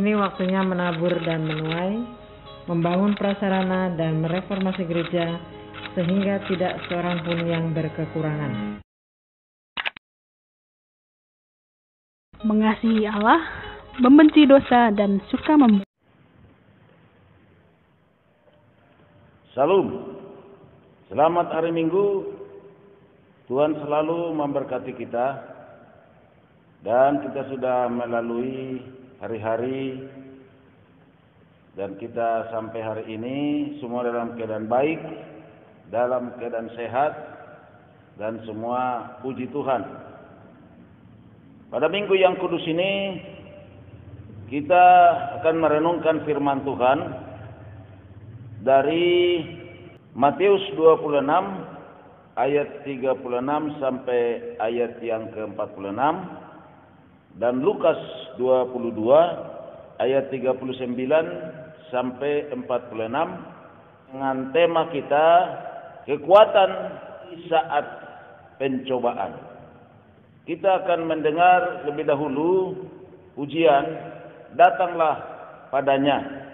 Kini waktunya menabur dan menuai, membangun prasarana dan mereformasi gereja sehingga tidak seorang pun yang berkekurangan. Mengasihi Allah, membenci dosa, dan suka membantu. Salam. Selamat hari Minggu. Tuhan selalu memberkati kita. Dan kita sudah melalui hari-hari. Dan kita sampai hari ini semua dalam keadaan baik, dalam keadaan sehat, dan semua puji Tuhan. Pada minggu yang kudus ini, kita akan merenungkan firman Tuhan dari Matius 26 ayat 36 sampai ayat yang ke-46 dan Lukas 22 ayat 39 sampai 46 dengan tema kita kekuatan di saat pencobaan. Kita akan mendengar lebih dahulu ujian, datanglah padanya.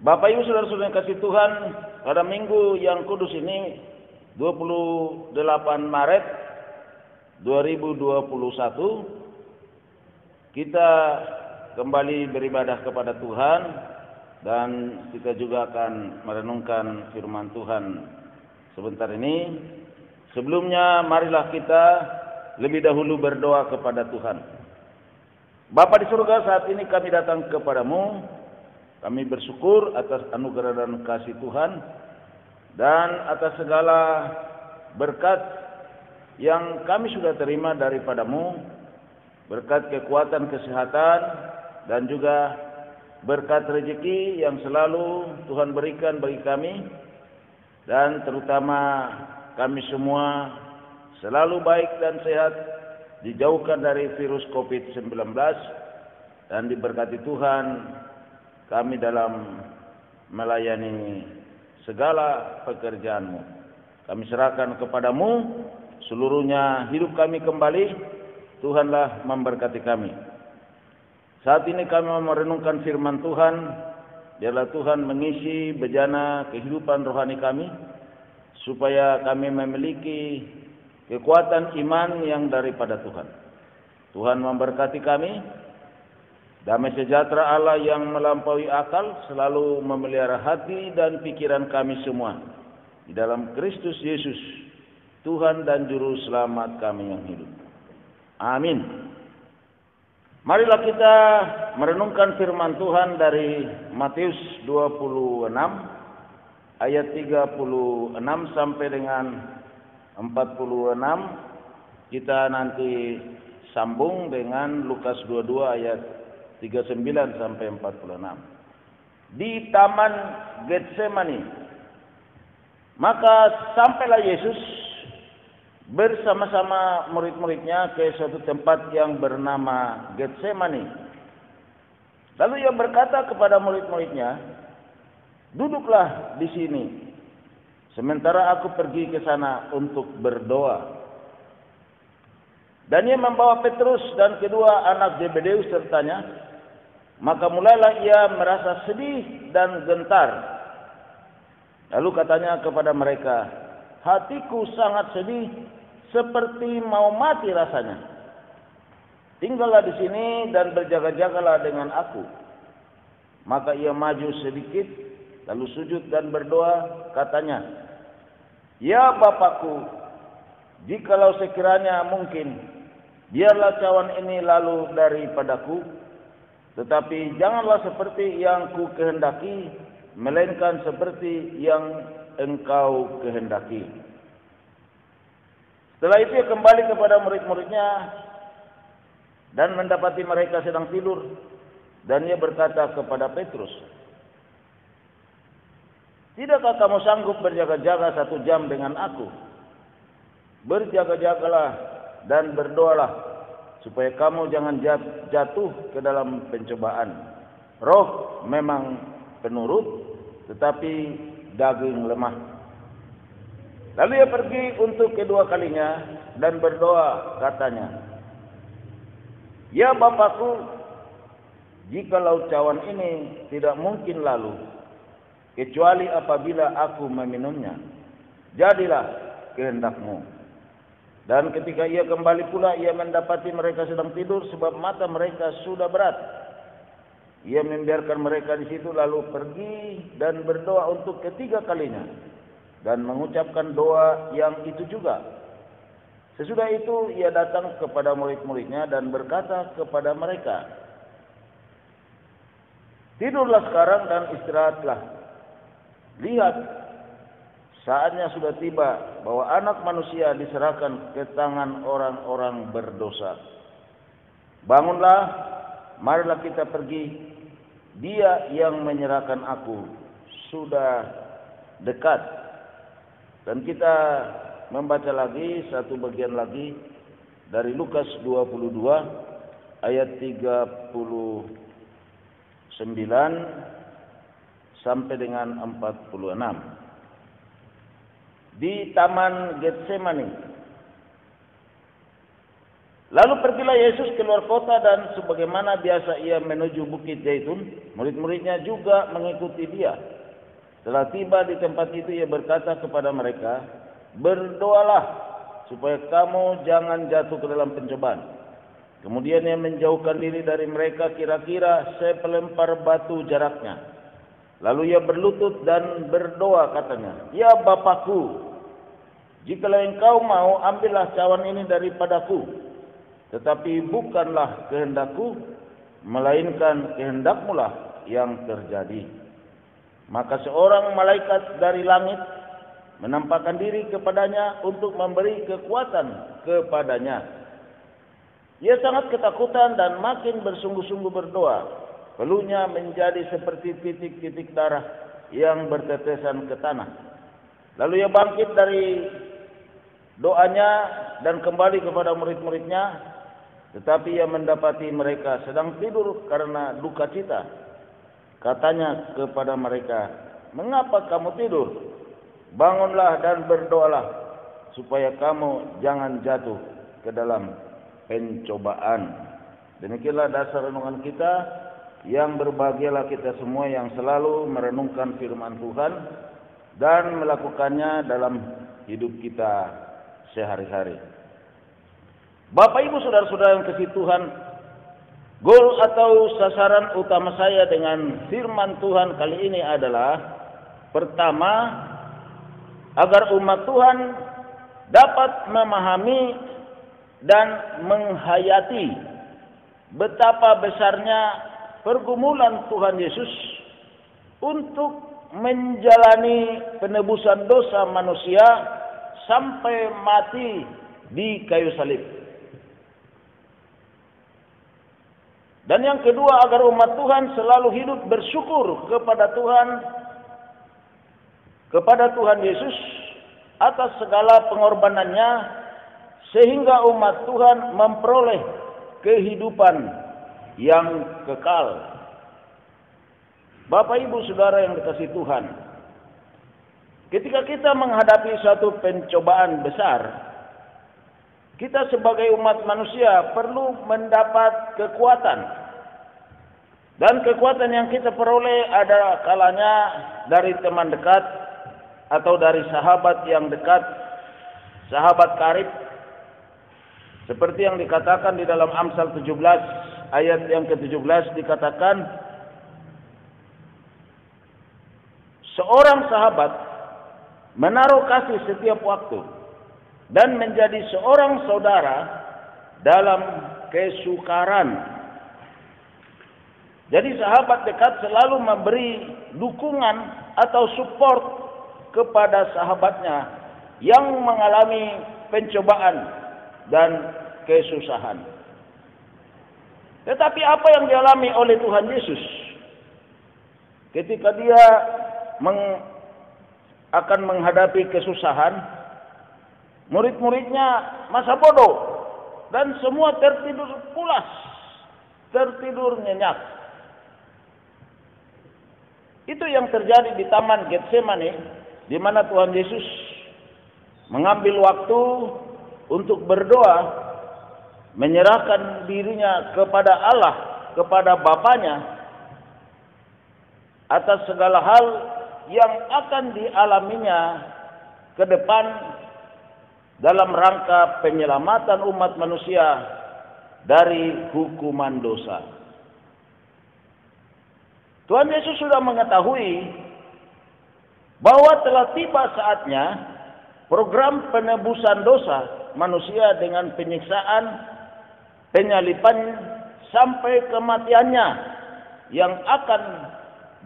Bapak Ibu Saudara-saudara yang kasih Tuhan, pada minggu yang kudus ini 28 Maret 2021 kita kembali beribadah kepada Tuhan dan kita juga akan merenungkan firman Tuhan sebentar ini. Sebelumnya marilah kita lebih dahulu berdoa kepada Tuhan. Bapa di surga, saat ini kami datang kepadamu. Kami bersyukur atas anugerah dan kasih Tuhan dan atas segala berkat yang kami sudah terima daripadamu, berkat kekuatan, kesehatan, dan juga berkat rezeki yang selalu Tuhan berikan bagi kami, dan terutama kami semua selalu baik dan sehat, dijauhkan dari virus COVID-19, dan diberkati Tuhan kami dalam melayani segala pekerjaan-Mu. Kami serahkan kepadamu seluruhnya hidup kami kembali. Tuhanlah memberkati kami. Saat ini kami merenungkan firman Tuhan. Biarlah Tuhan mengisi bejana kehidupan rohani kami, supaya kami memiliki kekuatan iman yang daripada Tuhan. Tuhan memberkati kami. Damai sejahtera Allah yang melampaui akal selalu memelihara hati dan pikiran kami semua di dalam Kristus Yesus, Tuhan dan Juru Selamat kami yang hidup. Amin. Marilah kita merenungkan firman Tuhan dari Matius 26 ayat 36 sampai dengan 46. Kita nanti sambung dengan Lukas 22 ayat 39 sampai 46. Di taman Getsemani, maka sampailah Yesus bersama-sama murid-muridnya ke suatu tempat yang bernama Getsemani. Lalu ia berkata kepada murid-muridnya, "Duduklah di sini, sementara aku pergi ke sana untuk berdoa." Dan ia membawa Petrus dan kedua anak Zebedeus sertanya. Maka mulailah ia merasa sedih dan gentar. Lalu katanya kepada mereka, "Hatiku sangat sedih, seperti mau mati rasanya. Tinggallah di sini dan berjaga-jagalah dengan aku." Maka ia maju sedikit, lalu sujud dan berdoa, katanya, "Ya Bapakku, jikalau sekiranya mungkin, biarlah cawan ini lalu daripadaku. Tetapi janganlah seperti yang ku kehendaki, melainkan seperti yang Engkau kehendaki." Setelah itu ia kembali kepada murid-muridnya dan mendapati mereka sedang tidur. Dan ia berkata kepada Petrus, "Tidakkah kamu sanggup berjaga-jaga 1 jam dengan aku? Berjaga-jagalah dan berdoalah, supaya kamu jangan jatuh ke dalam pencobaan. Roh memang penurut, tetapi daging lemah." Lalu ia pergi untuk kedua kalinya dan berdoa, katanya, "Ya Bapakku, jikalau cawan ini tidak mungkin lalu, kecuali apabila aku meminumnya, jadilah kehendak-Mu." Dan ketika ia kembali pula, ia mendapati mereka sedang tidur sebab mata mereka sudah berat. Ia membiarkan mereka di situ lalu pergi dan berdoa untuk ketiga kalinya dan mengucapkan doa yang itu juga. Sesudah itu ia datang kepada murid-muridnya dan berkata kepada mereka, "Tidurlah sekarang dan istirahatlah. Lihat, saatnya sudah tiba bahwa Anak Manusia diserahkan ke tangan orang-orang berdosa. Bangunlah, marilah kita pergi. Dia yang menyerahkan aku sudah dekat." Dan kita membaca lagi satu bagian lagi dari Lukas 22 ayat 39 sampai dengan 46. Di taman Getsemani. Lalu pergilah Yesus keluar kota dan sebagaimana biasa ia menuju Bukit Zaitun, murid-muridnya juga mengikuti dia. Setelah tiba di tempat itu ia berkata kepada mereka, "Berdoalah supaya kamu jangan jatuh ke dalam pencobaan." Kemudian ia menjauhkan diri dari mereka kira-kira sepelempar batu jaraknya. Lalu ia berlutut dan berdoa katanya, "Ya Bapakku, jikalau engkau mau, ambillah cawan ini daripadaku. Tetapi bukanlah kehendakku, melainkan kehendakmu lah yang terjadi." Maka seorang malaikat dari langit menampakkan diri kepadanya untuk memberi kekuatan kepadanya. Ia sangat ketakutan dan makin bersungguh-sungguh berdoa. Peluhnya menjadi seperti titik-titik darah yang bertetesan ke tanah. Lalu ia bangkit dari doanya dan kembali kepada murid-muridnya. Tetapi ia mendapati mereka sedang tidur karena duka cita. Katanya kepada mereka, "Mengapa kamu tidur? Bangunlah dan berdoalah, supaya kamu jangan jatuh ke dalam pencobaan." Demikianlah dasar renungan kita. Yang berbahagialah kita semua yang selalu merenungkan firman Tuhan dan melakukannya dalam hidup kita sehari-hari. Bapak Ibu saudara-saudara yang kasih Tuhan, goal atau sasaran utama saya dengan firman Tuhan kali ini adalah, pertama, agar umat Tuhan dapat memahami dan menghayati betapa besarnya pergumulan Tuhan Yesus untuk menjalani penebusan dosa manusia sampai mati di kayu salib. Dan yang kedua, agar umat Tuhan selalu hidup bersyukur kepada Tuhan Yesus atas segala pengorbanannya, sehingga umat Tuhan memperoleh kehidupan yang kekal. Bapak Ibu Saudara yang dikasihi Tuhan, ketika kita menghadapi suatu pencobaan besar, kita sebagai umat manusia perlu mendapat kekuatan. Dan kekuatan yang kita peroleh ada kalanya dari teman dekat atau dari sahabat yang dekat, sahabat karib. Seperti yang dikatakan di dalam Amsal 17 ayat yang ke-17 dikatakan, seorang sahabat menaruh kasih setiap waktu dan menjadi seorang saudara dalam kesukaran. Jadi sahabat dekat selalu memberi dukungan atau support kepada sahabatnya yang mengalami pencobaan dan kesusahan. Tetapi apa yang dialami oleh Tuhan Yesus ketika dia akan menghadapi kesusahan, murid-muridnya masa bodoh dan semua tertidur pulas, tertidur nyenyak. Itu yang terjadi di Taman Getsemani, di mana Tuhan Yesus mengambil waktu untuk berdoa, menyerahkan dirinya kepada Allah, kepada Bapanya, atas segala hal yang akan dialaminya ke depan dalam rangka penyelamatan umat manusia dari hukuman dosa. Tuhan Yesus sudah mengetahui bahwa telah tiba saatnya program penebusan dosa manusia dengan penyiksaan, penyaliban sampai kematiannya yang akan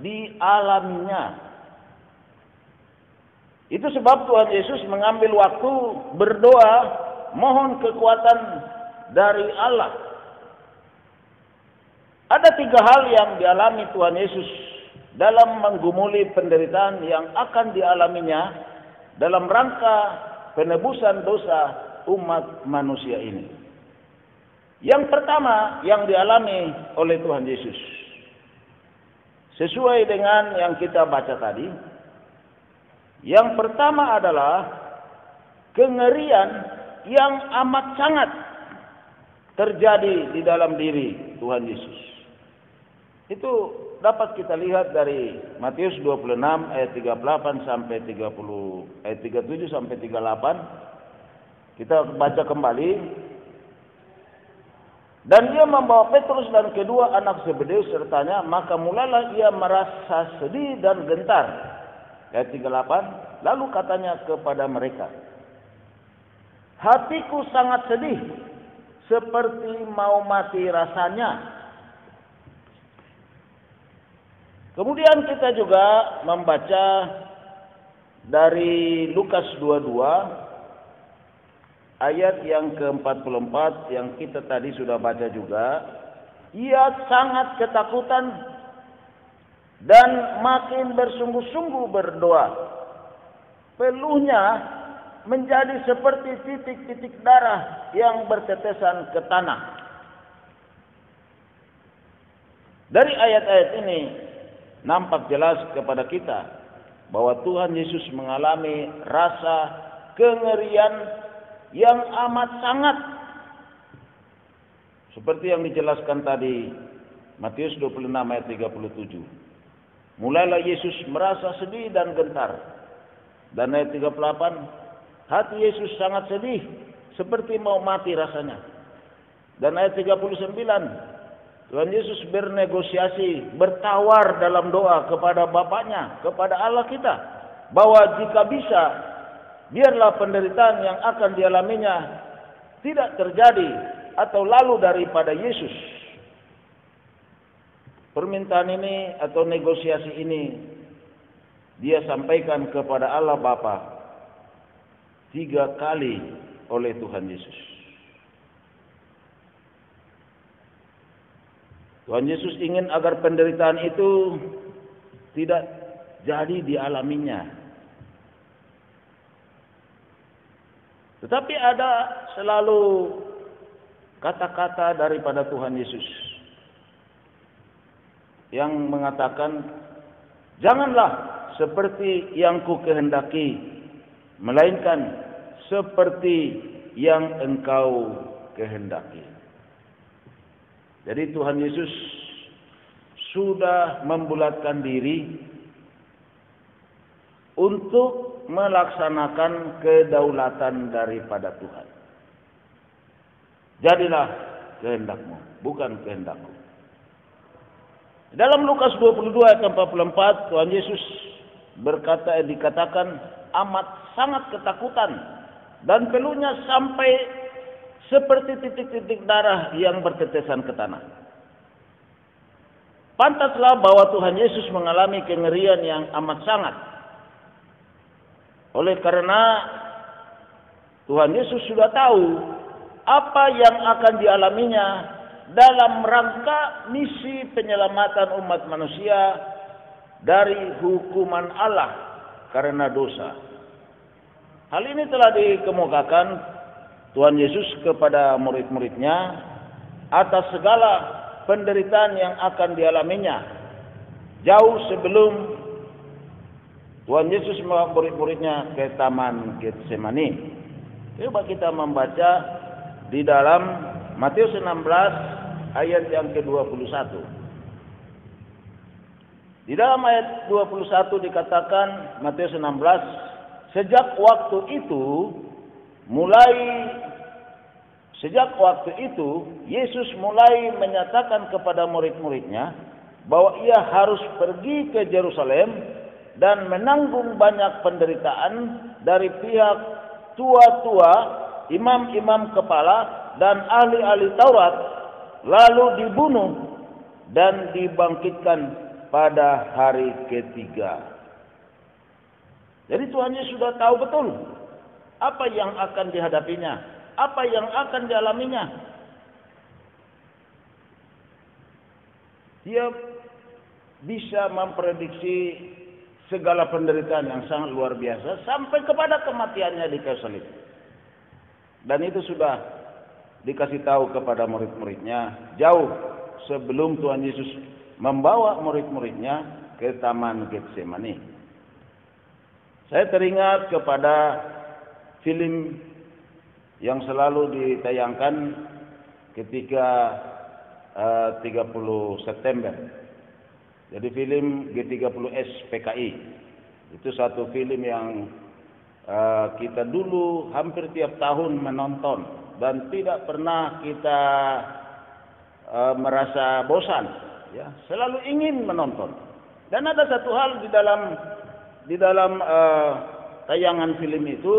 dialaminya. Itu sebab Tuhan Yesus mengambil waktu berdoa, mohon kekuatan dari Allah. Ada 3 hal yang dialami Tuhan Yesus dalam menggumuli penderitaan yang akan dialaminya dalam rangka penebusan dosa umat manusia ini. Yang pertama yang dialami oleh Tuhan Yesus, sesuai dengan yang kita baca tadi, yang pertama adalah kengerian yang amat sangat. terjadi di dalam diri Tuhan Yesus. Itu dapat kita lihat dari Matius 26 ayat 38 sampai 30 ayat 37 sampai 38. Kita baca kembali. Dan dia membawa Petrus dan kedua anak Zebedeus sertanya, maka mulailah ia merasa sedih dan gentar. Ayat 38, lalu katanya kepada mereka, hatiku sangat sedih, seperti mau mati rasanya. Kemudian kita juga membaca dari Lukas 22 ayat yang ke-44 yang kita tadi sudah baca juga. Ia sangat ketakutan dan makin bersungguh-sungguh berdoa. Peluhnya menjadi seperti titik-titik darah yang bertetesan ke tanah. Dari ayat-ayat ini nampak jelas kepada kita bahwa Tuhan Yesus mengalami rasa kengerian yang amat sangat, seperti yang dijelaskan tadi Matius 26 ayat 37. Mulailah Yesus merasa sedih dan gentar. Dan ayat 38, hati Yesus sangat sedih, seperti mau mati rasanya. Dan ayat 39, Tuhan Yesus bernegosiasi, bertawar dalam doa kepada Bapaknya, kepada Allah kita, bahwa jika bisa, biarlah penderitaan yang akan dialaminya tidak terjadi atau lalu daripada Yesus. Permintaan ini atau negosiasi ini dia sampaikan kepada Allah Bapa 3 kali oleh Tuhan Yesus. Tuhan Yesus ingin agar penderitaan itu tidak jadi dialaminya. Tetapi ada selalu kata-kata daripada Tuhan Yesus yang mengatakan, janganlah seperti yang ku kehendaki, melainkan seperti yang engkau kehendaki. Jadi Tuhan Yesus sudah membulatkan diri untuk melaksanakan kedaulatan daripada Tuhan. Jadilah kehendakmu, bukan kehendakku. Dalam Lukas 22 ayat 44, Tuhan Yesus dikatakan amat sangat ketakutan dan peluhnya sampai seperti titik-titik darah yang bertetesan ke tanah. Pantaslah bahwa Tuhan Yesus mengalami kengerian yang amat sangat. Oleh karena Tuhan Yesus sudah tahu apa yang akan dialaminya dalam rangka misi penyelamatan umat manusia dari hukuman Allah karena dosa. Hal ini telah dikemukakan Tuhan Yesus kepada murid-muridnya atas segala penderitaan yang akan dialaminya jauh sebelum Tuhan Yesus membawa murid-muridnya ke Taman Getsemani. Coba kita membaca di dalam Matius 16 ayat yang ke-21. Di dalam ayat 21 dikatakan, Matius 16, sejak waktu itu Yesus mulai menyatakan kepada murid-muridnya bahwa ia harus pergi ke Yerusalem dan menanggung banyak penderitaan dari pihak tua-tua, imam-imam kepala dan ahli-ahli Taurat, lalu dibunuh dan dibangkitkan pada hari ketiga. Jadi Tuhan Yesus sudah tahu betul apa yang akan dihadapinya, apa yang akan dialaminya. Dia bisa memprediksi segala penderitaan yang sangat luar biasa sampai kepada kematiannya di kayu salib. Dan itu sudah dikasih tahu kepada murid-muridnya jauh sebelum Tuhan Yesus membawa murid-muridnya ke Taman Getsemani. Saya teringat kepada film yang selalu ditayangkan ketika 30 September. Jadi film G30S PKI itu satu film yang kita dulu hampir tiap tahun menonton dan tidak pernah kita merasa bosan, ya, selalu ingin menonton. Dan ada satu hal di dalam tayangan film itu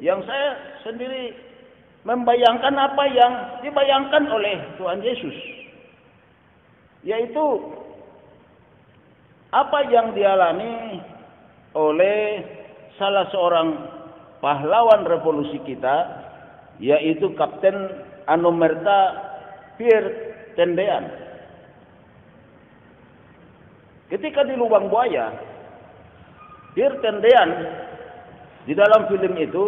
yang saya sendiri membayangkan apa yang dibayangkan oleh Tuhan Yesus, yaitu apa yang dialami oleh salah seorang pahlawan revolusi kita, yaitu Kapten Anomerta Pierre Tendean. Ketika di lubang buaya, Pierre Tendean di dalam film itu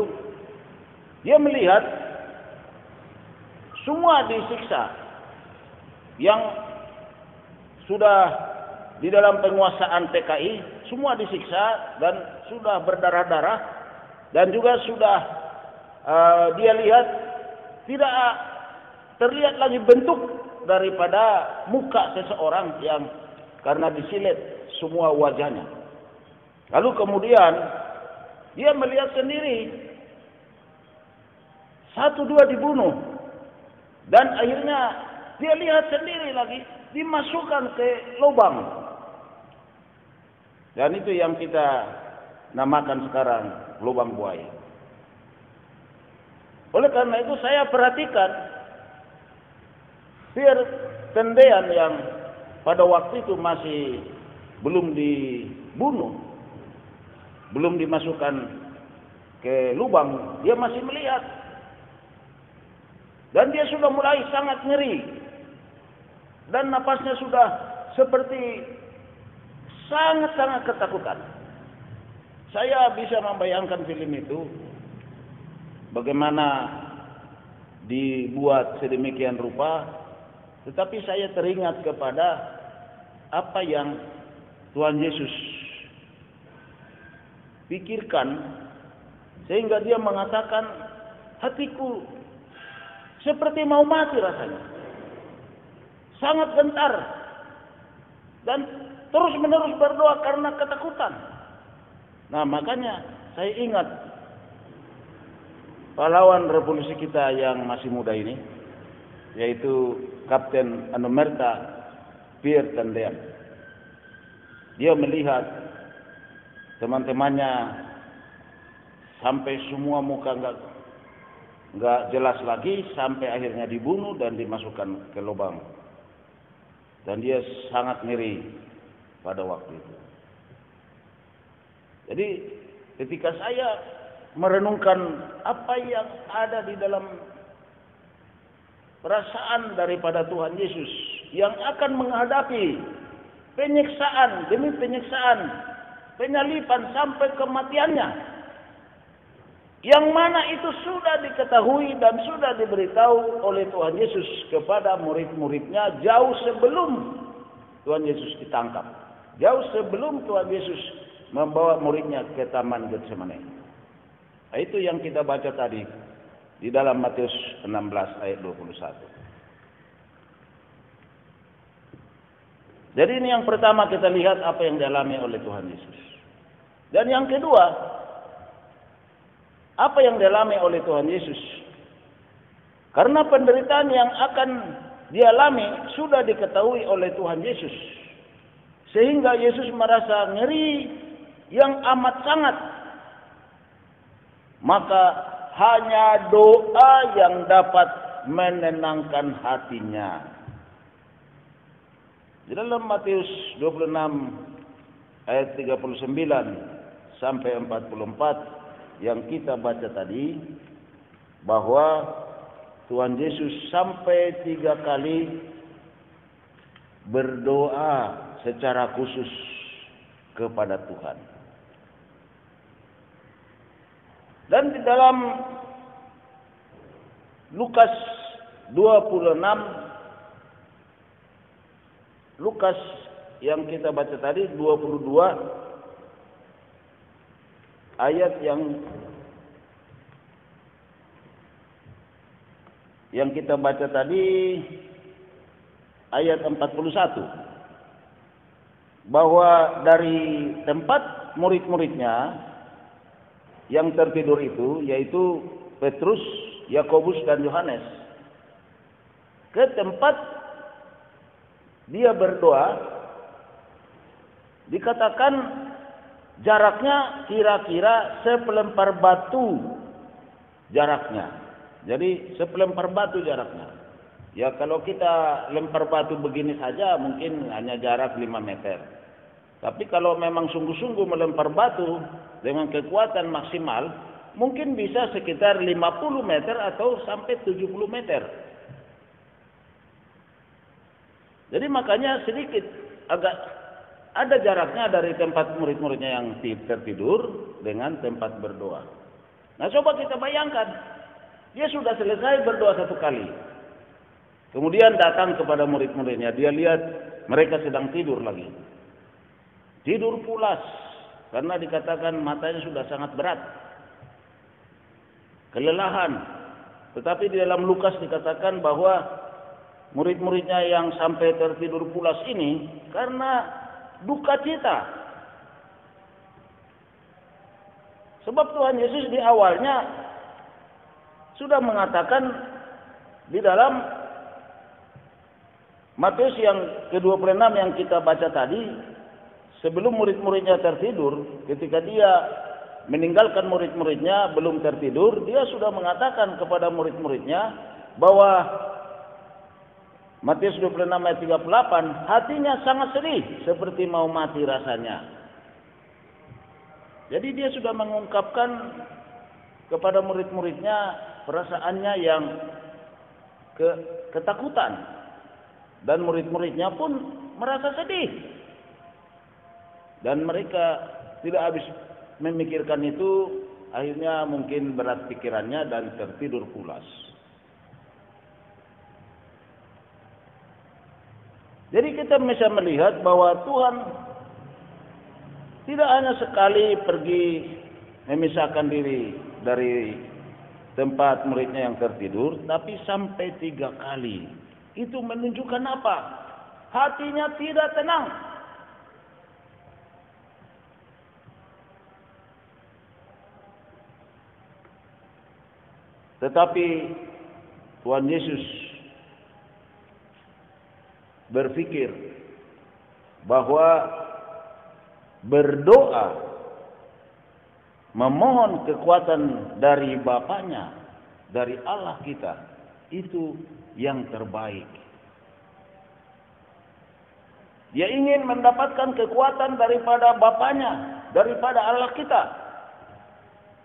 dia melihat semua disiksa yang sudah di dalam penguasaan PKI, semua disiksa dan sudah berdarah-darah, dan juga sudah dia lihat tidak terlihat lagi bentuk daripada muka seseorang yang karena disilet semua wajahnya. Lalu kemudian dia melihat sendiri satu dua dibunuh, dan akhirnya dia lihat sendiri lagi dimasukkan ke lubang. Dan itu yang kita namakan sekarang lubang buaya. Oleh karena itu saya perhatikan Pierre Tendean yang pada waktu itu masih belum dibunuh, belum dimasukkan ke lubang, dia masih melihat. Dan dia sudah mulai sangat ngeri. Dan napasnya sudah seperti sangat-sangat ketakutan. Saya bisa membayangkan film itu, bagaimana dibuat sedemikian rupa, tetapi saya teringat kepada apa yang Tuhan Yesus pikirkan, sehingga dia mengatakan, hatiku seperti mau mati rasanya, sangat gentar, dan terus-menerus berdoa karena ketakutan. Nah, makanya saya ingat pahlawan revolusi kita yang masih muda ini, yaitu Kapten Anomerta Pierre Tendean. Dia melihat teman-temannya sampai semua muka enggak jelas lagi, sampai akhirnya dibunuh dan dimasukkan ke lubang. Dan dia sangat ngeri pada waktu itu. Jadi ketika saya merenungkan apa yang ada di dalam perasaan daripada Tuhan Yesus yang akan menghadapi penyiksaan demi penyiksaan, penyaliban sampai kematiannya, yang mana itu sudah diketahui dan sudah diberitahu oleh Tuhan Yesus kepada murid-muridnya jauh sebelum Tuhan Yesus ditangkap, jauh sebelum Tuhan Yesus membawa muridnya ke Taman Getsemani. Nah, itu yang kita baca tadi di dalam Matius 16 ayat 21. Jadi ini yang pertama, kita lihat apa yang dialami oleh Tuhan Yesus. Dan yang kedua, apa yang dialami oleh Tuhan Yesus. Karena penderitaan yang akan dialami sudah diketahui oleh Tuhan Yesus, sehingga Yesus merasa ngeri yang amat sangat. Maka hanya doa yang dapat menenangkan hatinya. Di dalam Matius 26 ayat 39 sampai 44 yang kita baca tadi, bahwa Tuhan Yesus sampai 3 kali berdoa secara khusus kepada Tuhan. Dan di dalam Lukas 26, Lukas yang kita baca tadi 22 ayat yang yang kita baca tadi ayat 41, bahwa dari tempat murid-muridnya yang tertidur itu, yaitu Petrus, Yakobus dan Yohanes, ke tempat dia berdoa, dikatakan jaraknya kira-kira sepelempar batu jaraknya. Jadi sepelempar batu jaraknya. Ya kalau kita lempar batu begini saja mungkin hanya jarak 5 meter. Tapi kalau memang sungguh-sungguh melempar batu dengan kekuatan maksimal, mungkin bisa sekitar 50 meter atau sampai 70 meter. Jadi makanya sedikit agak ada jaraknya dari tempat murid-muridnya yang tertidur dengan tempat berdoa. Nah coba kita bayangkan, dia sudah selesai berdoa 1 kali. Kemudian datang kepada murid-muridnya, dia lihat mereka sedang tidur lagi. Tidur pulas, karena dikatakan matanya sudah sangat berat. Kelelahan. Tetapi di dalam Lukas dikatakan bahwa murid-muridnya yang sampai tertidur pulas ini karena duka cita. Sebab Tuhan Yesus di awalnya sudah mengatakan di dalam Matius yang ke-26 yang kita baca tadi, sebelum murid-muridnya tertidur, ketika dia meninggalkan murid-muridnya belum tertidur, dia sudah mengatakan kepada murid-muridnya bahwa Matius 26 ayat 38, hatinya sangat sedih seperti mau mati rasanya. Jadi dia sudah mengungkapkan kepada murid-muridnya perasaannya yang ketakutan. Dan murid-muridnya pun merasa sedih. Dan mereka tidak habis memikirkan itu, akhirnya mungkin berat pikirannya dan tertidur pulas. Jadi kita bisa melihat bahwa Tuhan tidak hanya sekali pergi memisahkan diri dari tempat muridnya yang tertidur, tapi sampai 3 kali. Itu menunjukkan apa? Hatinya tidak tenang. Tetapi Tuhan Yesus berpikir bahwa berdoa, memohon kekuatan dari Bapaknya, dari Allah kita, itu yang terbaik. Dia ingin mendapatkan kekuatan daripada Bapaknya, daripada Allah kita.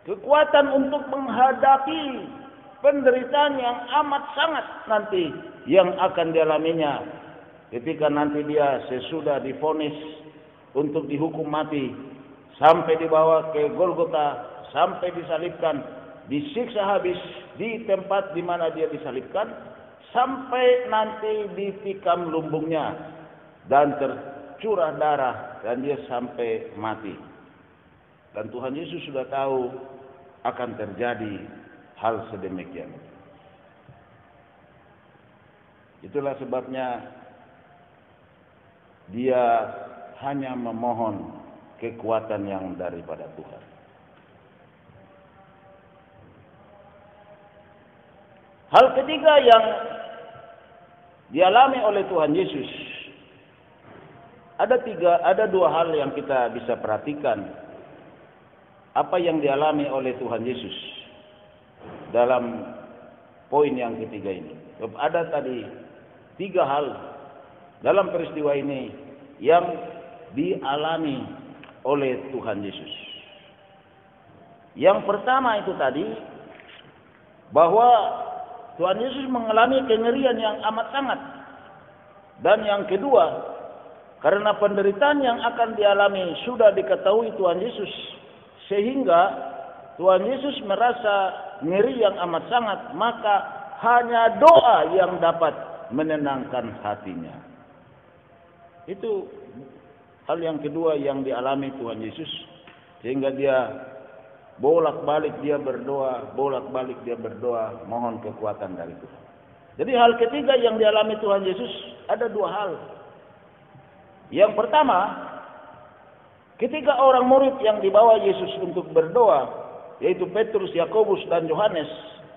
Kekuatan untuk menghadapi penderitaan yang amat sangat nanti yang akan dialaminya ketika nanti dia sesudah divonis untuk dihukum mati, sampai dibawa ke Golgota, sampai disalibkan, disiksa habis di tempat di mana dia disalibkan, sampai nanti ditikam lumbungnya dan tercurah darah dan dia sampai mati. Dan Tuhan Yesus sudah tahu akan terjadi hal sedemikian. Itulah sebabnya dia hanya memohon kekuatan yang daripada Tuhan. Hal ketiga yang dialami oleh Tuhan Yesus, ada 2 hal yang kita bisa perhatikan apa yang dialami oleh Tuhan Yesus dalam poin yang ketiga ini. Ada tadi 3 hal dalam peristiwa ini yang dialami oleh Tuhan Yesus. Yang pertama itu tadi, bahwa Tuhan Yesus mengalami kengerian yang amat sangat. Dan yang kedua, karena penderitaan yang akan dialami sudah diketahui Tuhan Yesus, sehingga Tuhan Yesus merasa ngeri yang amat sangat, maka hanya doa yang dapat menenangkan hatinya. Itu hal yang kedua yang dialami Tuhan Yesus, sehingga dia bolak-balik dia berdoa, mohon kekuatan dari Tuhan. Jadi hal ketiga yang dialami Tuhan Yesus ada dua hal. Yang pertama, ketika orang murid yang dibawa Yesus untuk berdoa, yaitu Petrus, Yakobus, dan Yohanes,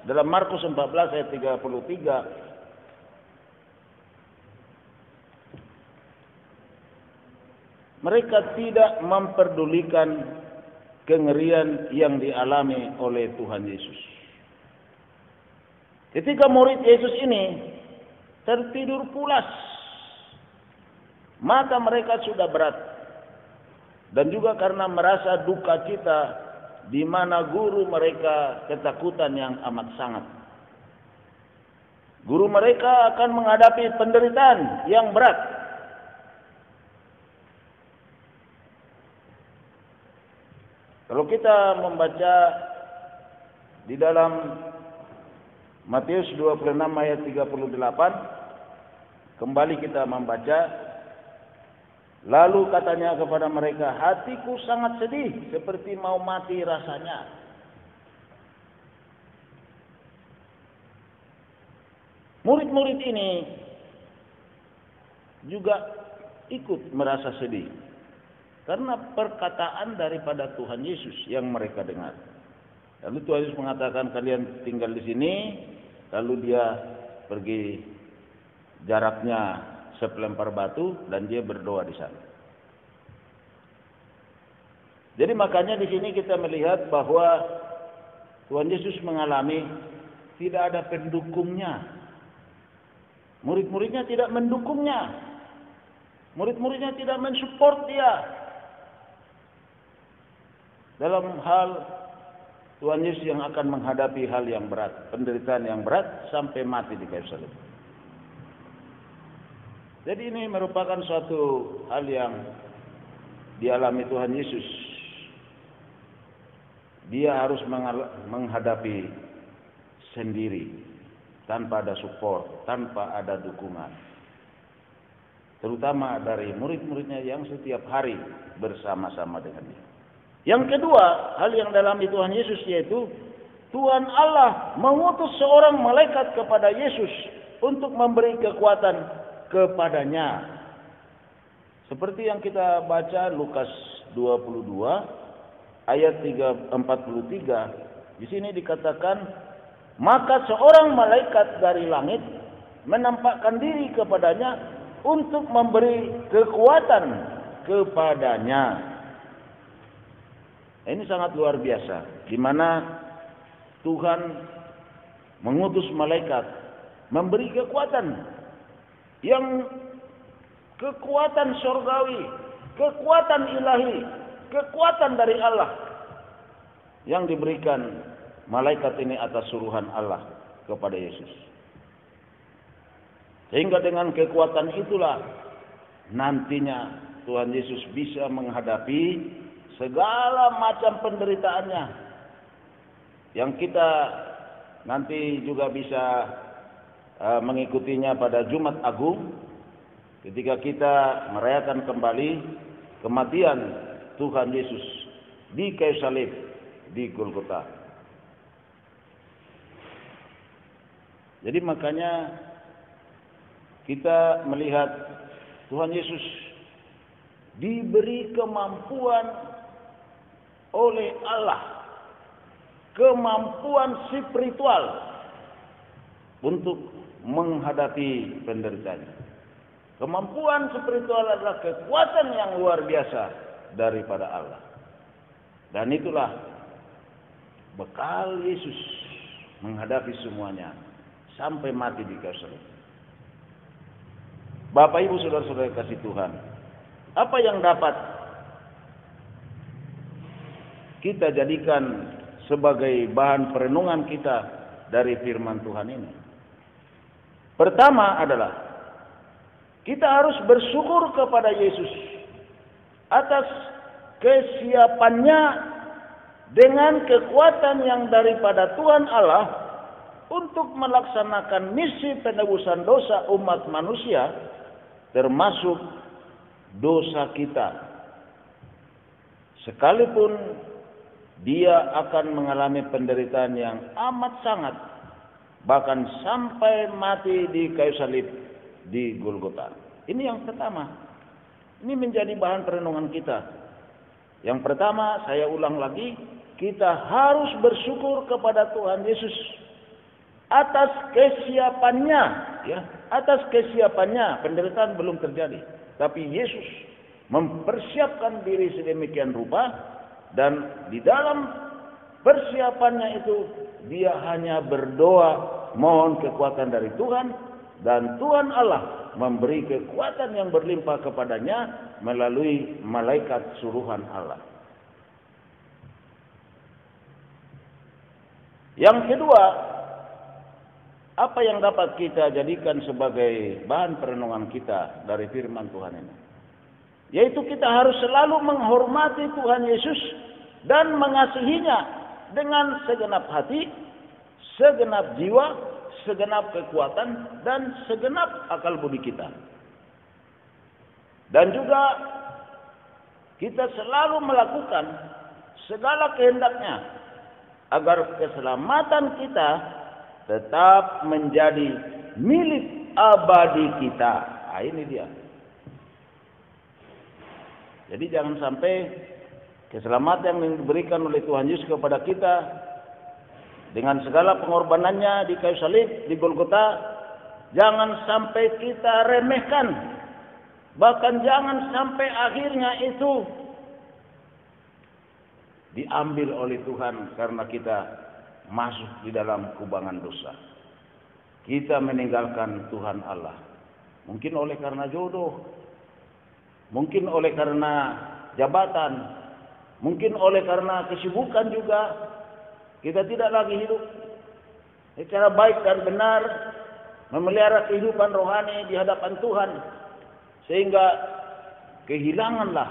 dalam Markus 14 ayat 33, mereka tidak memperdulikan kengerian yang dialami oleh Tuhan Yesus. Ketika murid Yesus ini tertidur pulas, mata mereka sudah berat, dan juga karena merasa duka cita di mana guru mereka ketakutan yang amat sangat. Guru mereka akan menghadapi penderitaan yang berat. Kalau kita membaca di dalam Matius 26 ayat 38, kembali kita membaca, lalu katanya kepada mereka, hatiku sangat sedih seperti mau mati rasanya. Murid-murid ini juga ikut merasa sedih karena perkataan daripada Tuhan Yesus yang mereka dengar. Lalu Tuhan Yesus mengatakan, kalian tinggal di sini. Lalu dia pergi jaraknya sepelempar batu dan dia berdoa di sana. Jadi makanya di sini kita melihat bahwa Tuhan Yesus mengalami tidak ada pendukungnya. Murid-muridnya tidak mendukungnya. Murid-muridnya tidak mensupport dia dalam hal Tuhan Yesus yang akan menghadapi hal yang berat, penderitaan yang berat sampai mati di kayu salib. Jadi ini merupakan suatu hal yang dialami Tuhan Yesus. Dia harus menghadapi sendiri, tanpa ada support, tanpa ada dukungan. Terutama dari murid-muridnya yang setiap hari bersama-sama dengan dia. Yang kedua, hal yang dalam Tuhan Yesus yaitu Tuhan Allah mengutus seorang malaikat kepada Yesus untuk memberi kekuatan kepadanya. Seperti yang kita baca Lukas 22 ayat 43. Di sini dikatakan, maka seorang malaikat dari langit menampakkan diri kepadanya untuk memberi kekuatan kepadanya. Ini sangat luar biasa, di mana Tuhan mengutus malaikat memberi kekuatan yang kekuatan surgawi, kekuatan ilahi, kekuatan dari Allah yang diberikan malaikat ini atas suruhan Allah kepada Yesus. Sehingga dengan kekuatan itulah nantinya Tuhan Yesus bisa menghadapi segala macam penderitaannya yang kita nanti juga bisa mengikutinya pada Jumat Agung ketika kita merayakan kembali kematian Tuhan Yesus di kayu salib di Golgota. Jadi makanya kita melihat Tuhan Yesus diberi kemampuan oleh Allah, kemampuan spiritual untuk menghadapi penderitaan. Kemampuan spiritual adalah kekuatan yang luar biasa daripada Allah. Dan itulah bekal Yesus menghadapi semuanya sampai mati di kayu salib. Bapak Ibu saudara-saudara kasih Tuhan, apa yang dapat kita jadikan sebagai bahan perenungan kita dari firman Tuhan ini? Pertama adalah kita harus bersyukur kepada Yesus atas kesiapannya dengan kekuatan yang daripada Tuhan Allah untuk melaksanakan misi penebusan dosa umat manusia, termasuk dosa kita. Sekalipun dia akan mengalami penderitaan yang amat sangat bahkan sampai mati di kayu salib di Golgota. Ini yang pertama. Ini menjadi bahan perenungan kita. Yang pertama, saya ulang lagi, kita harus bersyukur kepada Tuhan Yesus atas kesiapannya, ya, atas kesiapannya. Penderitaan belum terjadi, tapi Yesus mempersiapkan diri sedemikian rupa, dan di dalam persiapannya itu dia hanya berdoa mohon kekuatan dari Tuhan, dan Tuhan Allah memberi kekuatan yang berlimpah kepadanya melalui malaikat suruhan Allah. Yang kedua, apa yang dapat kita jadikan sebagai bahan perenungan kita dari firman Tuhan ini? Yaitu kita harus selalu menghormati Tuhan Yesus dan mengasihinya dengan segenap hati, segenap jiwa, segenap kekuatan, dan segenap akal budi kita. Dan juga kita selalu melakukan segala kehendaknya agar keselamatan kita tetap menjadi milik abadi kita. Nah, ini dia. Jadi jangan sampai keselamatan yang diberikan oleh Tuhan Yesus kepada kita dengan segala pengorbanannya di kayu salib di Golgota, jangan sampai kita remehkan. Bahkan jangan sampai akhirnya itu diambil oleh Tuhan karena kita masuk di dalam kubangan dosa. Kita meninggalkan Tuhan Allah. Mungkin oleh karena jodoh, mungkin oleh karena jabatan, mungkin oleh karena kesibukan juga. Kita tidak lagi hidup secara baik dan benar, memelihara kehidupan rohani di hadapan Tuhan, sehingga kehilanganlah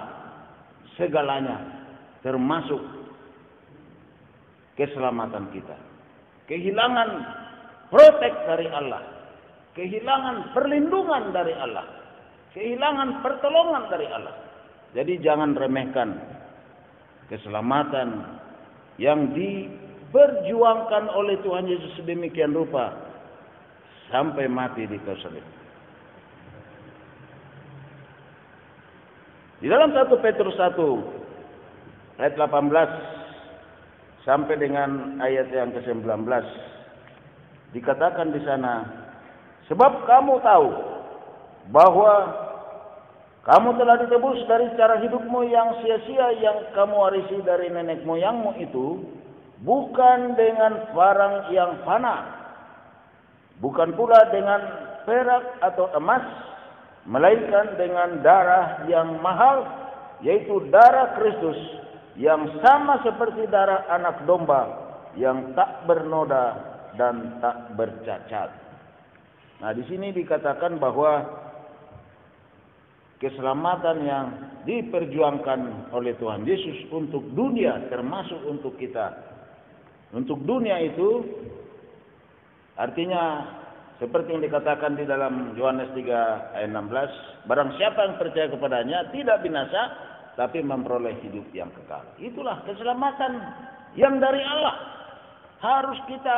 segalanya, termasuk keselamatan kita. Kehilangan protek dari Allah, kehilangan perlindungan dari Allah, kehilangan pertolongan dari Allah. Jadi jangan remehkan keselamatan yang diperjuangkan oleh Tuhan Yesus sedemikian rupa sampai mati di kayu salib. Di dalam 1 Petrus 1 ayat 18 sampai dengan ayat yang ke-19 dikatakan di sana, sebab kamu tahu bahwa kamu telah ditebus dari cara hidupmu yang sia-sia yang kamu warisi dari nenek moyangmu itu, bukan dengan barang yang fana, bukan pula dengan perak atau emas, melainkan dengan darah yang mahal, yaitu darah Kristus, yang sama seperti darah anak domba, yang tak bernoda dan tak bercacat. Nah, di sini dikatakan bahwa keselamatan yang diperjuangkan oleh Tuhan Yesus untuk dunia, termasuk untuk kita. Untuk dunia itu artinya seperti yang dikatakan di dalam Yohanes 3 ayat 16, barang siapa yang percaya kepadanya tidak binasa, tapi memperoleh hidup yang kekal. Itulah keselamatan yang dari Allah. Harus kita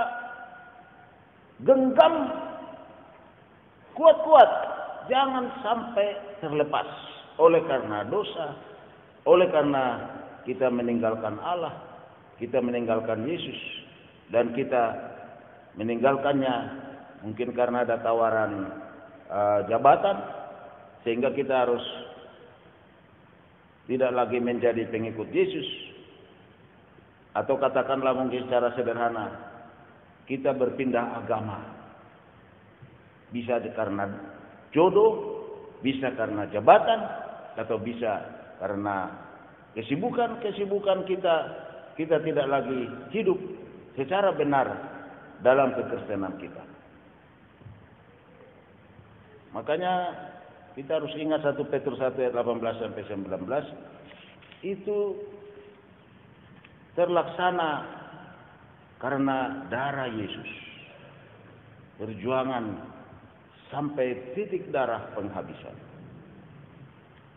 genggam kuat-kuat, jangan sampai terlepas oleh karena dosa, oleh karena kita meninggalkan Allah, kita meninggalkan Yesus, dan kita meninggalkannya mungkin karena ada tawaran jabatan, sehingga kita harus tidak lagi menjadi pengikut Yesus. Atau katakanlah mungkin secara sederhana, kita berpindah agama. Bisa karena jodoh, bisa karena jabatan, atau bisa karena kesibukan kita. Kita tidak lagi hidup secara benar dalam kekristenan kita. Makanya kita harus ingat 1 Petrus 1 ayat 18 sampai 19 itu terlaksana karena darah Yesus. Perjuangan sampai titik darah penghabisan.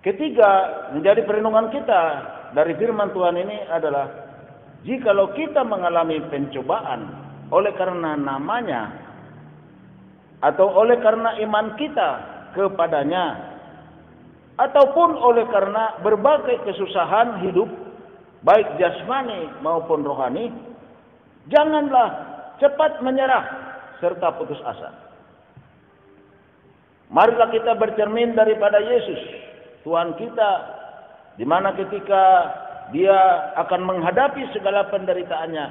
Ketiga, menjadi perenungan kita dari firman Tuhan ini adalah, jikalau kita mengalami pencobaan oleh karena namanya atau oleh karena iman kita kepadanya, ataupun oleh karena berbagai kesusahan hidup, baik jasmani maupun rohani, janganlah cepat menyerah serta putus asa. Marilah kita bercermin daripada Yesus, Tuhan kita, di mana ketika Dia akan menghadapi segala penderitaannya,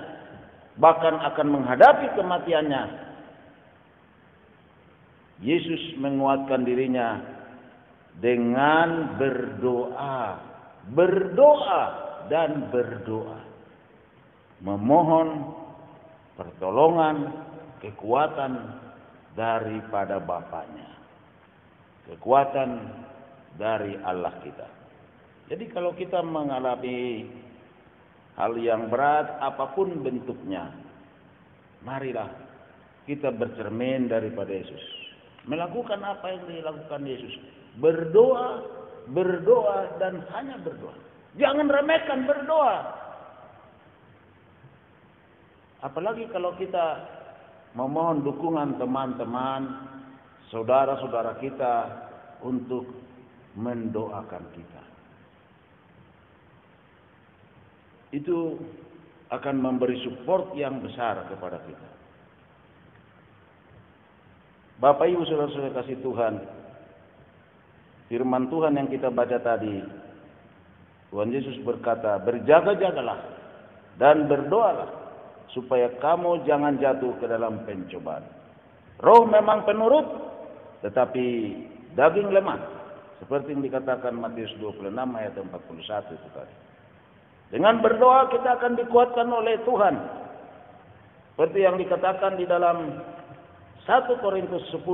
bahkan akan menghadapi kematiannya, Yesus menguatkan dirinya dengan berdoa dan berdoa, memohon pertolongan, kekuatan daripada Bapaknya, kekuatan dari Allah kita. Jadi kalau kita mengalami hal yang berat apapun bentuknya, marilah kita bercermin daripada Yesus, melakukan apa yang dilakukan Yesus, berdoa dan hanya berdoa. Jangan remehkan berdoa. Apalagi kalau kita memohon dukungan teman-teman, saudara-saudara kita untuk mendoakan kita. Itu akan memberi support yang besar kepada kita. Bapak Ibu saudara-saudara kasih Tuhan, firman Tuhan yang kita baca tadi, Tuhan Yesus berkata, berjaga-jagalah dan berdoalah supaya kamu jangan jatuh ke dalam pencobaan. Roh memang penurut, tetapi daging lemah, seperti yang dikatakan Matius 26 ayat 41 itu tadi. Dengan berdoa kita akan dikuatkan oleh Tuhan, seperti yang dikatakan di dalam 1 Korintus 10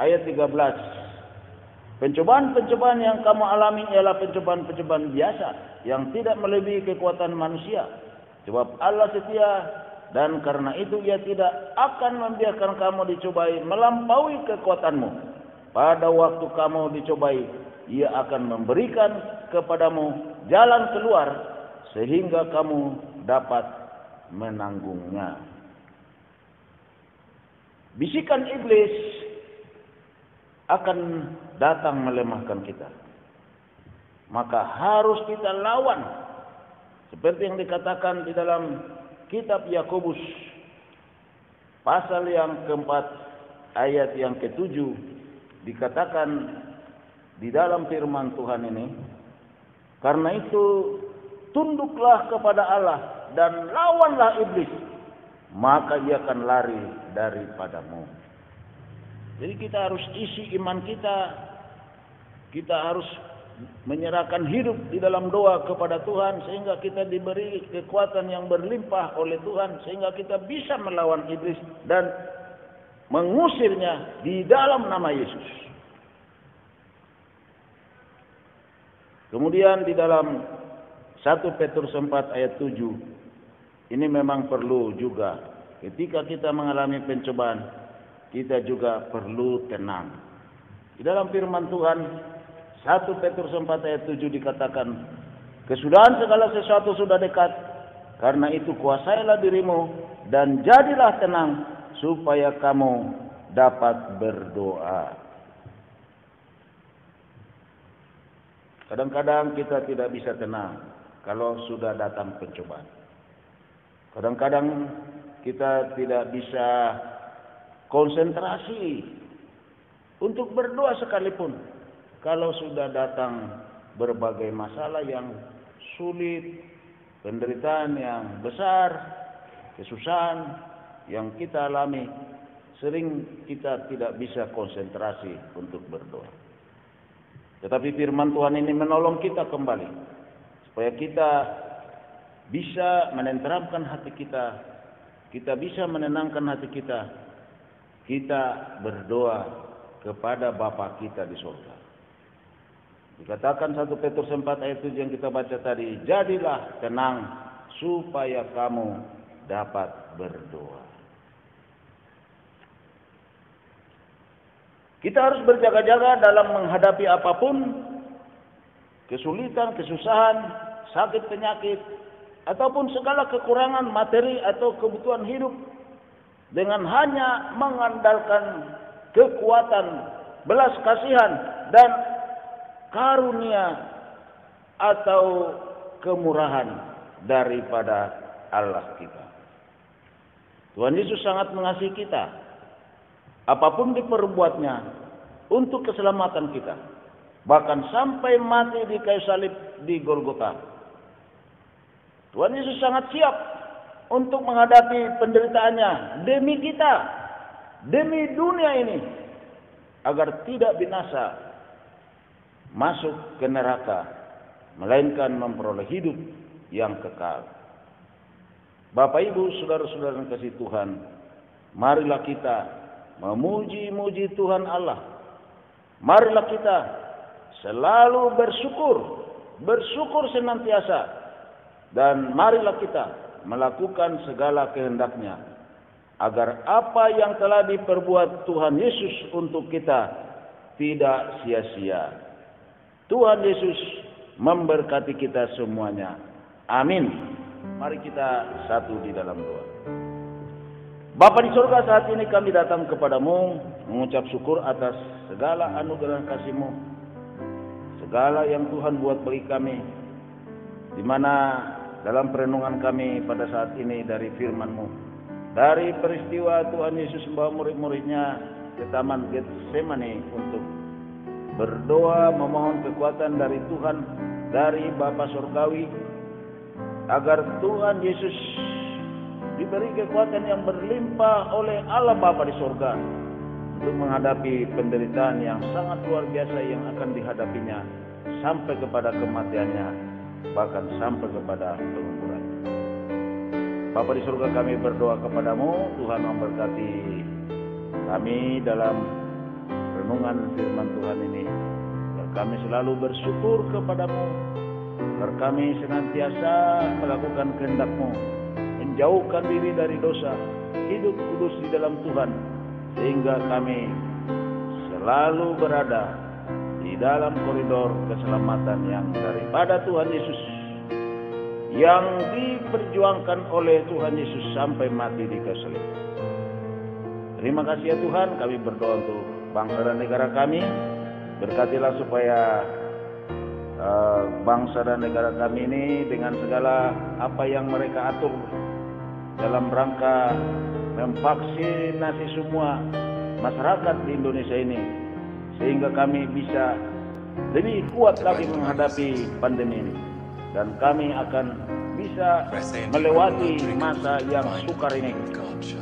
ayat 13. Pencobaan-pencobaan yang kamu alami ialah pencobaan-pencobaan biasa yang tidak melebihi kekuatan manusia. Sebab Allah setia, dan karena itu Ia tidak akan membiarkan kamu dicobai melampaui kekuatanmu. Pada waktu kamu dicobai, Ia akan memberikan kepadamu jalan keluar sehingga kamu dapat menanggungnya. Bisikan iblis akan datang melemahkan kita. Maka harus kita lawan. Seperti yang dikatakan di dalam kitab Yakobus pasal yang keempat ayat yang ketujuh, dikatakan di dalam firman Tuhan ini, karena itu tunduklah kepada Allah dan lawanlah iblis, maka ia akan lari daripadamu. Jadi kita harus isi iman kita. Kita harus menyerahkan hidup di dalam doa kepada Tuhan, sehingga kita diberi kekuatan yang berlimpah oleh Tuhan, sehingga kita bisa melawan iblis dan mengusirnya di dalam nama Yesus. Kemudian di dalam 1 Petrus 4 ayat 7, ini memang perlu juga. Ketika kita mengalami pencobaan, kita juga perlu tenang. Di dalam firman Tuhan 1 Petrus 4 ayat 7 dikatakan, kesudahan segala sesuatu sudah dekat, karena itu kuasailah dirimu dan jadilah tenang supaya kamu dapat berdoa. Kadang-kadang kita tidak bisa tenang kalau sudah datang pencobaan. Kadang-kadang kita tidak bisa konsentrasi untuk berdoa sekalipun kalau sudah datang berbagai masalah yang sulit, penderitaan yang besar, kesusahan yang kita alami, sering kita tidak bisa konsentrasi untuk berdoa. Tetapi firman Tuhan ini menolong kita kembali, supaya kita bisa menenteramkan hati kita, kita bisa menenangkan hati kita, kita berdoa kepada Bapa kita di surga. Dikatakan 1 Petrus 4 ayat 7 yang kita baca tadi, jadilah tenang supaya kamu dapat berdoa. Kita harus berjaga-jaga dalam menghadapi apapun, kesulitan, kesusahan, sakit, penyakit, ataupun segala kekurangan materi atau kebutuhan hidup. dengan hanya mengandalkan kekuatan, belas kasihan dan karunia atau kemurahan daripada Allah kita. Tuhan Yesus sangat mengasihi kita. Apapun diperbuatnya untuk keselamatan kita. Bahkan sampai mati di kayu salib di Golgota. Tuhan Yesus sangat siap untuk menghadapi penderitaannya demi kita, demi dunia ini, agar tidak binasa masuk ke neraka, melainkan memperoleh hidup yang kekal. Bapak, Ibu, saudara-saudara yang kasih Tuhan, marilah kita memuji-muji Tuhan Allah. Marilah kita selalu bersyukur senantiasa, dan marilah kita melakukan segala kehendak-Nya, agar apa yang telah diperbuat Tuhan Yesus untuk kita tidak sia-sia. Tuhan Yesus memberkati kita semuanya. Amin. Mari kita satu di dalam doa. Bapa di surga, saat ini kami datang kepadamu mengucap syukur atas segala anugerah kasih-Mu, segala yang Tuhan buat bagi kami, di mana dalam perenungan kami pada saat ini dari firman-Mu, dari peristiwa Tuhan Yesus membawa murid-muridnya ke Taman Getsemani untuk berdoa memohon kekuatan dari Tuhan, dari Bapa Surgawi, agar Tuhan Yesus diberi kekuatan yang berlimpah oleh Allah Bapa di surga untuk menghadapi penderitaan yang sangat luar biasa yang akan dihadapinya sampai kepada kematiannya, bahkan sampai kepada penguburan. Bapa di surga, kami berdoa kepadamu, Tuhan memberkati kami dalam renungan firman Tuhan ini, agar kami selalu bersyukur kepadamu, agar kami senantiasa melakukan kehendak-Mu, menjauhkan diri dari dosa, hidup kudus di dalam Tuhan, sehingga kami selalu berada di dalam koridor keselamatan yang daripada Tuhan Yesus, yang diperjuangkan oleh Tuhan Yesus sampai mati di kayu salib. Terima kasih ya Tuhan, kami berdoa untuk bangsa dan negara kami. Berkatilah supaya bangsa dan negara kami ini dengan segala apa yang mereka atur dalam rangka memvaksinasi semua masyarakat di Indonesia ini, sehingga kami bisa lebih kuat lagi menghadapi pandemi ini, dan kami akan bisa melewati masa yang sukar ini.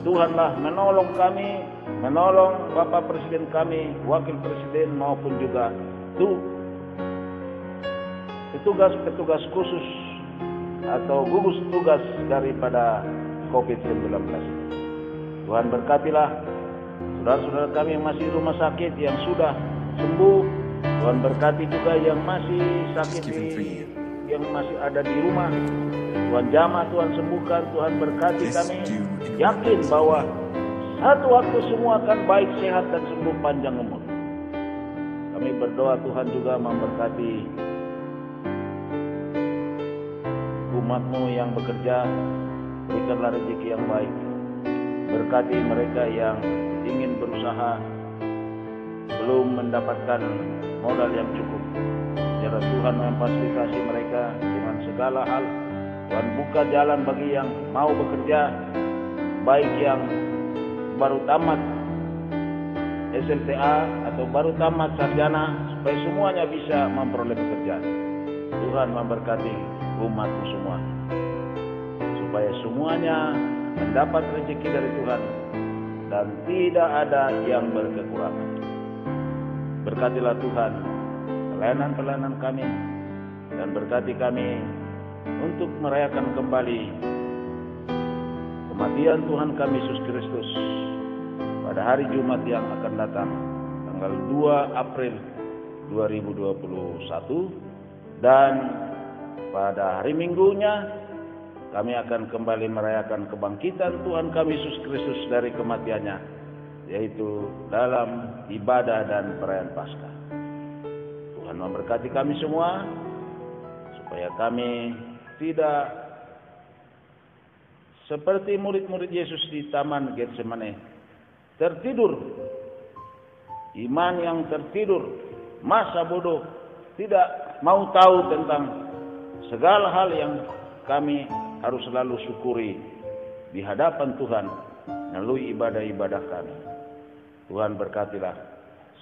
Tuhanlah menolong kami, menolong Bapak Presiden kami, Wakil Presiden maupun juga petugas khusus atau gugus tugas daripada COVID-19. Tuhan berkatilah saudara-saudara kami yang masih di rumah sakit yang sudah sembuh. Tuhan berkati juga yang masih sakit yang masih ada di rumah. Tuhan jamah, Tuhan sembuhkan, Tuhan berkati kami. Yakin bahwa satu waktu semua akan baik, sehat dan sembuh panjang umur. Kami berdoa Tuhan juga memberkati umat-Mu yang bekerja. Berikanlah rezeki yang baik. Berkati mereka yang ingin berusaha belum mendapatkan modal yang cukup. Biar Tuhan memfasilitasi mereka dengan segala hal. Tuhan buka jalan bagi yang mau bekerja, baik yang baru tamat SLTA atau baru tamat sarjana, supaya semuanya bisa memperoleh pekerjaan. Tuhan memberkati umat-Mu semua, supaya semuanya mendapat rezeki dari Tuhan dan tidak ada yang berkekurangan. Berkatilah Tuhan pelayanan-pelayanan kami, dan berkati kami untuk merayakan kembali kematian Tuhan kami Yesus Kristus pada hari Jumat yang akan datang, tanggal 2 April 2021, dan pada hari Minggunya kami akan kembali merayakan kebangkitan Tuhan kami Yesus Kristus dari kematiannya, yaitu dalam ibadah dan perayaan Paskah. Tuhan memberkati kami semua, supaya kami tidak seperti murid-murid Yesus di Taman Getsemane, tertidur. Iman yang tertidur, masa bodoh, tidak mau tahu tentang segala hal yang kami harus selalu syukuri di hadapan Tuhan melalui ibadah-ibadah kami. Tuhan berkatilah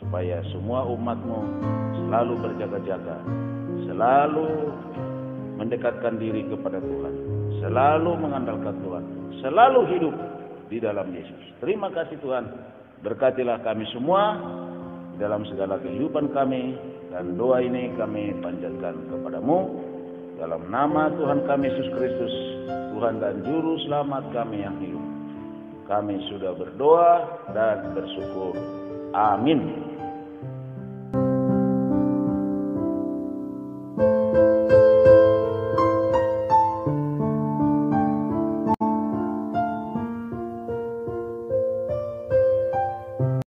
supaya semua umat-Mu selalu berjaga-jaga, selalu mendekatkan diri kepada Tuhan, selalu mengandalkan Tuhan, selalu hidup di dalam Yesus. Terima kasih Tuhan, berkatilah kami semua dalam segala kehidupan kami, dan doa ini kami panjatkan kepadamu dalam nama Tuhan kami Yesus Kristus, Tuhan dan Juru Selamat kami yang hidup. Kami sudah berdoa dan bersyukur. Amin.